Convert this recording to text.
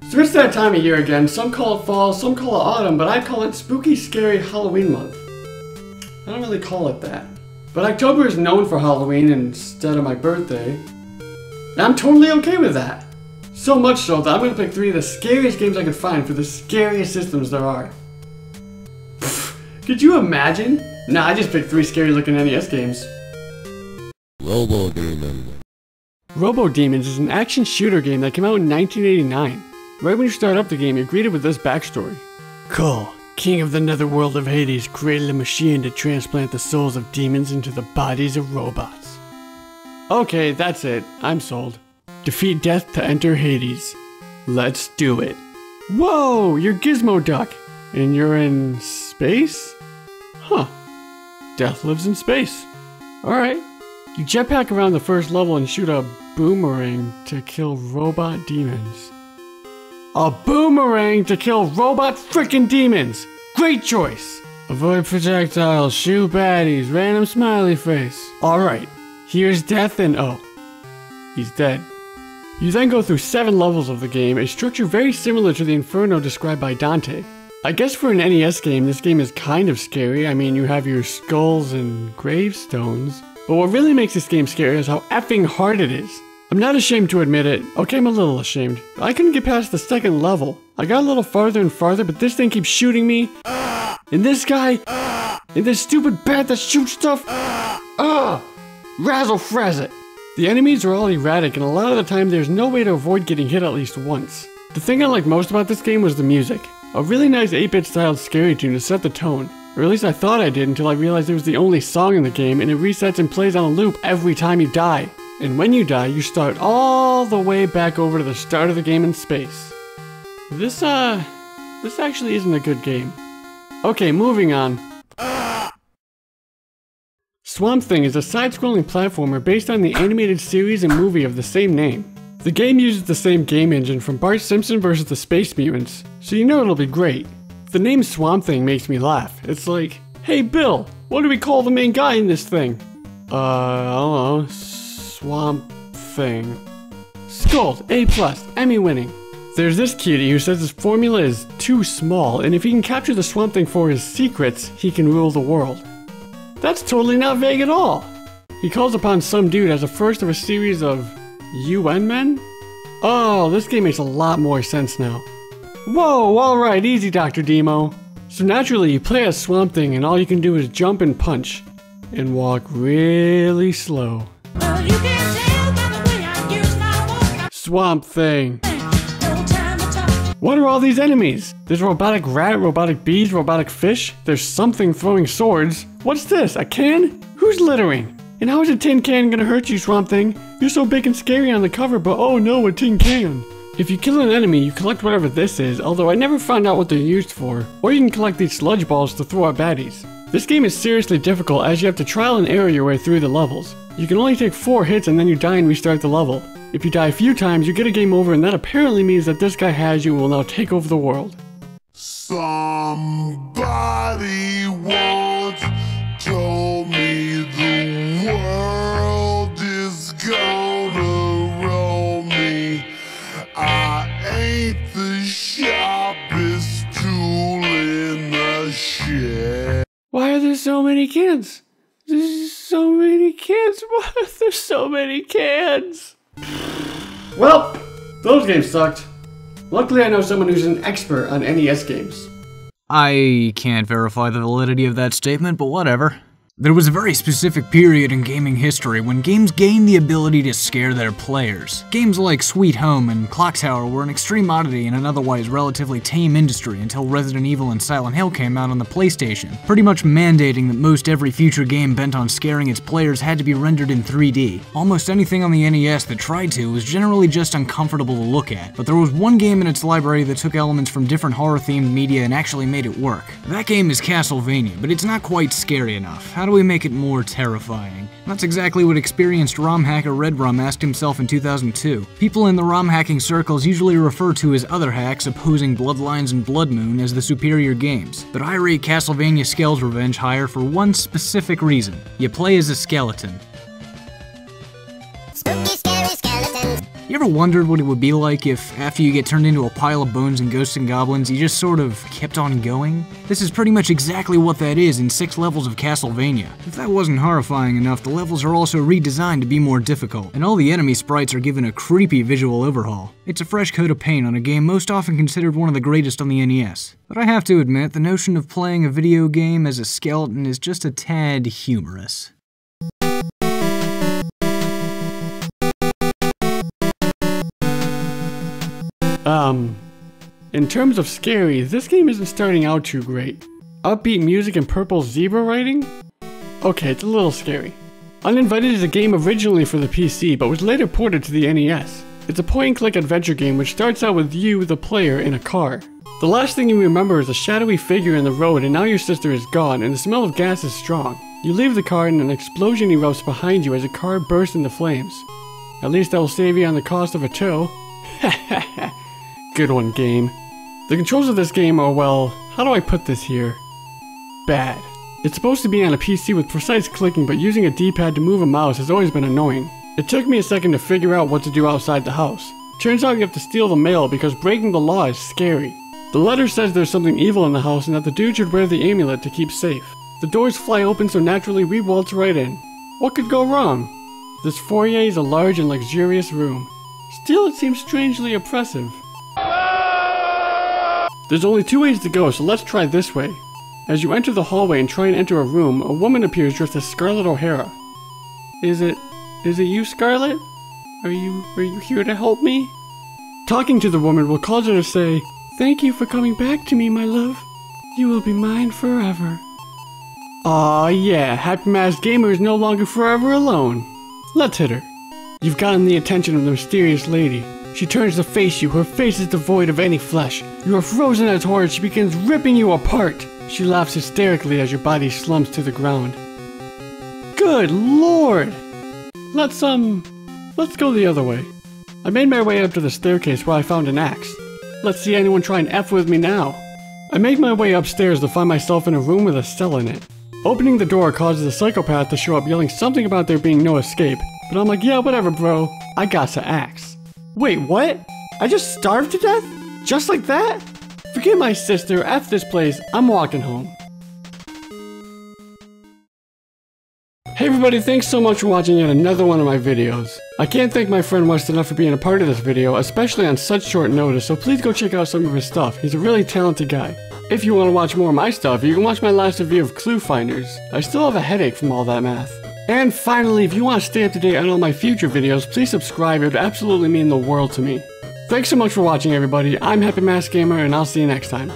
So it's that time of year again. Some call it fall, some call it autumn, but I call it spooky, scary Halloween month. I don't really call it that. But October is known for Halloween instead of my birthday. And I'm totally okay with that. So much so that I'm going to pick 3 of the scariest games I can find for the scariest systems there are. Pfft, could you imagine? Nah, I just picked 3 scary looking NES games. Robo Demons. Robo Demons is an action shooter game that came out in 1989. Right when you start up the game, you're greeted with this backstory. Kull, king of the netherworld of Hades, created a machine to transplant the souls of demons into the bodies of robots. Okay, that's it. I'm sold. Defeat death to enter Hades. Let's do it. Whoa, you're Gizmo Duck. And you're in space? Huh. Death lives in space. Alright. You jetpack around the first level and shoot a boomerang to kill robot demons. A boomerang to kill robot frickin' demons! Great choice! Avoid projectiles, shoot baddies, random smiley face. Alright, here's death and oh, he's dead. You then go through 7 levels of the game, a structure very similar to the Inferno described by Dante. I guess for an NES game, this game is kind of scary. I mean, you have your skulls and gravestones. But what really makes this game scary is how effing hard it is. I'm not ashamed to admit it. Okay, I'm a little ashamed. I couldn't get past the 2nd level. I got a little farther and farther, but this thing keeps shooting me. And this guy. And this stupid bat that shoots stuff. Razzle frazzle. The enemies are all erratic, and a lot of the time there's no way to avoid getting hit at least once. The thing I liked most about this game was the music. A really nice 8-bit styled scary tune to set the tone. Or at least I thought I did until I realized it was the only song in the game, and it resets and plays on a loop every time you die. And when you die, you start all the way back over to the start of the game in space. This actually isn't a good game. Okay, moving on. Swamp Thing is a side-scrolling platformer based on the animated series and movie of the same name. The game uses the same game engine from Bart Simpson vs. the Space Mutants, so you know it'll be great. The name Swamp Thing makes me laugh. It's like, hey Bill, what do we call the main guy in this thing? I don't know. Swamp Thing. Skulls, A+, Emmy winning. There's this cutie who says his formula is too small, and if he can capture the Swamp Thing for his secrets, he can rule the world. That's totally not vague at all. He calls upon some dude as a first of a series of UN men? Oh, this game makes a lot more sense now. Whoa, alright, easy Dr. Demo. So naturally you play as Swamp Thing and all you can do is jump and punch. And walk really slow. Well, you can tell by the way I use my walk. Swamp Thing. What are all these enemies? There's a robotic rat, robotic bees, robotic fish. There's something throwing swords. What's this, a can? Who's littering? And how is a tin can gonna hurt you, Swamp Thing? You're so big and scary on the cover, but oh no, a tin can. If you kill an enemy, you collect whatever this is, although I never found out what they're used for. Or you can collect these sludge balls to throw at baddies. This game is seriously difficult as you have to trial and error your way through the levels. You can only take 4 hits and then you die and restart the level. If you die a few times, you get a game over, and that apparently means that this guy has you and will now take over the world. Somebody once told me the world is gonna roll me. I ain't the sharpest tool in the shed. Why are there so many cans? There's so many cans. Why are there so many cans? Well, those games sucked. Luckily I know someone who's an expert on NES games. I can't verify the validity of that statement, but whatever. There was a very specific period in gaming history when games gained the ability to scare their players. Games like Sweet Home and Clock Tower were an extreme oddity in an otherwise relatively tame industry until Resident Evil and Silent Hill came out on the PlayStation, pretty much mandating that most every future game bent on scaring its players had to be rendered in 3D. Almost anything on the NES that tried to was generally just uncomfortable to look at, but there was one game in its library that took elements from different horror-themed media and actually made it work. That game is Castlevania, but it's not quite scary enough. How do we make it more terrifying? That's exactly what experienced ROM hacker RedRum asked himself in 2002. People in the ROM hacking circles usually refer to his other hacks opposing Bloodlines and Blood Moon as the superior games, but I rate Castlevania Skell's Revenge higher for one specific reason. You play as a skeleton. Spooky, scary skeleton. You ever wondered what it would be like if, after you get turned into a pile of bones and ghosts and goblins, you just sort of kept on going? This is pretty much exactly what that is in 6 levels of Castlevania. If that wasn't horrifying enough, the levels are also redesigned to be more difficult, and all the enemy sprites are given a creepy visual overhaul. It's a fresh coat of paint on a game most often considered one of the greatest on the NES. But I have to admit, the notion of playing a video game as a skeleton is just a tad humorous. In terms of scary, this game isn't starting out too great. Upbeat music and purple zebra writing? Okay, it's a little scary. Uninvited is a game originally for the PC, but was later ported to the NES. It's a point-and-click adventure game which starts out with you, the player, in a car. The last thing you remember is a shadowy figure in the road, and now your sister is gone, and the smell of gas is strong. You leave the car and an explosion erupts behind you as a car bursts into flames. At least that will save you on the cost of a tow. Good one, game. The controls of this game are, well, how do I put this here? Bad. It's supposed to be on a PC with precise clicking, but using a D-pad to move a mouse has always been annoying. It took me a second to figure out what to do outside the house. Turns out you have to steal the mail because breaking the law is scary. The letter says there's something evil in the house and that the dude should wear the amulet to keep safe. The doors fly open, so naturally we waltz right in. What could go wrong? This foyer is a large and luxurious room. Still, it seems strangely oppressive. There's only 2 ways to go, so let's try this way. As you enter the hallway and try and enter a room, a woman appears dressed as Scarlett O'Hara. Is it you, Scarlett? Are you here to help me? Talking to the woman will cause her to say, "Thank you for coming back to me, my love. You will be mine forever." Aw yeah, HappyMaskGamer is no longer forever alone. Let's hit her. You've gotten the attention of the mysterious lady. She turns to face you, her face is devoid of any flesh. You are frozen as horror, she begins ripping you apart. She laughs hysterically as your body slumps to the ground. Good lord! Let's go the other way. I made my way up to the staircase where I found an axe. Let's see anyone try and F with me now. I make my way upstairs to find myself in a room with a cell in it. Opening the door causes a psychopath to show up yelling something about there being no escape, but I'm like, yeah, whatever bro, I got the axe. Wait, what? I just starved to death? Just like that? Forget my sister, F this place, I'm walking home. Hey everybody, thanks so much for watching yet another one of my videos. I can't thank my friend West enough for being a part of this video, especially on such short notice, so please go check out some of his stuff. He's a really talented guy. If you want to watch more of my stuff, you can watch my last review of Clue Finders. I still have a headache from all that math. And finally, if you want to stay up to date on all my future videos, please subscribe, it would absolutely mean the world to me. Thanks so much for watching everybody, I'm HappyMaskGamer and I'll see you next time.